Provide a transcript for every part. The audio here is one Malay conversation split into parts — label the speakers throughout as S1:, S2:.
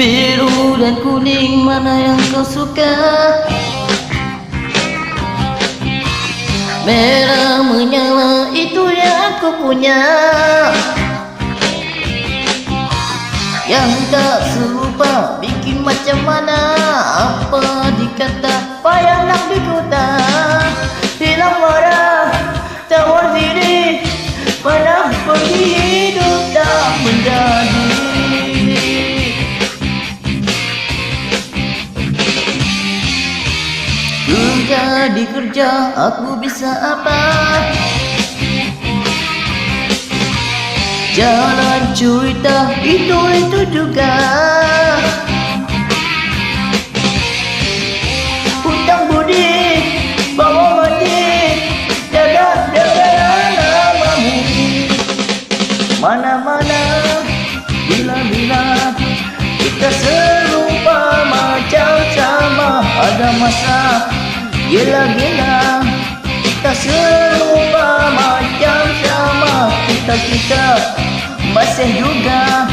S1: Biru dan kuning mana yang kau suka? Merah menyala itu yang aku punya. Yang tak serupa bikin macam mana? Apa dikata payah nak dikota? Hilang marah, tawar diri, mana pergi hidup tak menjadi. Jadi kerja aku bisa apa? Jalan cerita itu juga. Hutang budi bawa mati, jaga namamu. Mana-mana, bila-bila kita serupa macam sama. Ada masa gila-gila kita serupa macam sama. Kita masih juga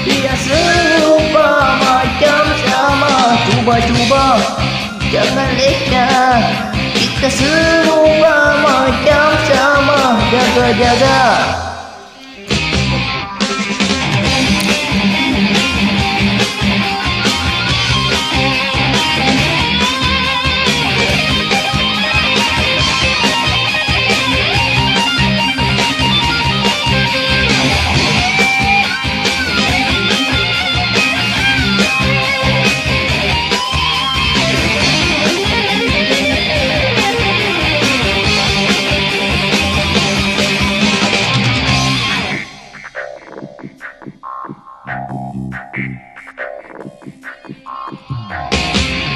S1: dia serupa macam sama. Cuba-cuba jangan leka, kita serupa macam sama. Jaga-jaga.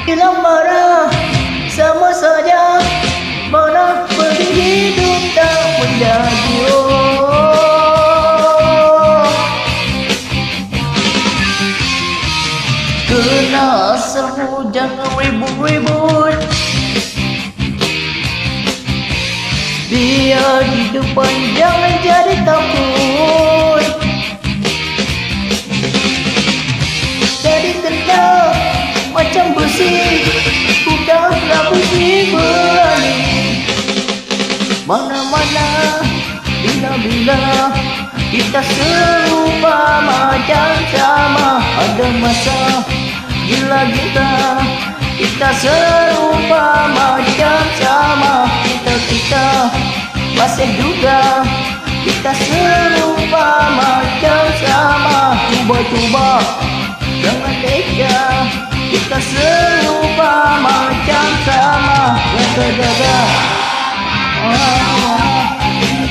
S1: Hilang marah sama saja, mana pergi hidup tak menjadi. Kena asal jangan ribut-ribut, biar di depan jangan jadi takut. Jadi tenang macam besi, udahlah besi berani. Mana-mana, bila-bila kita serupa macam sama. Ada masa gila-gila kita serupa macam sama. Kita masih juga kita serupa macam sama. Cuba-cuba jangan leka, kita serupa macam sama. Jaga-jaga,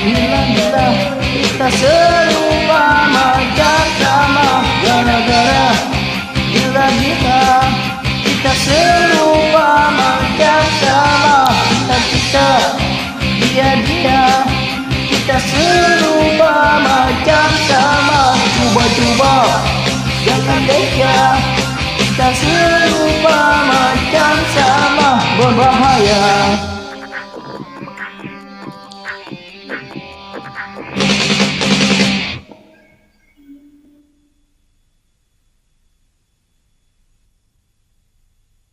S1: bila-bila kita serupa macam sama. Gara-gara gila-gila kita serupa macam sama. Kita dia kita serupa macam sama. Cuba-cuba jangan leka, kita serupa macam sama. Berbahaya.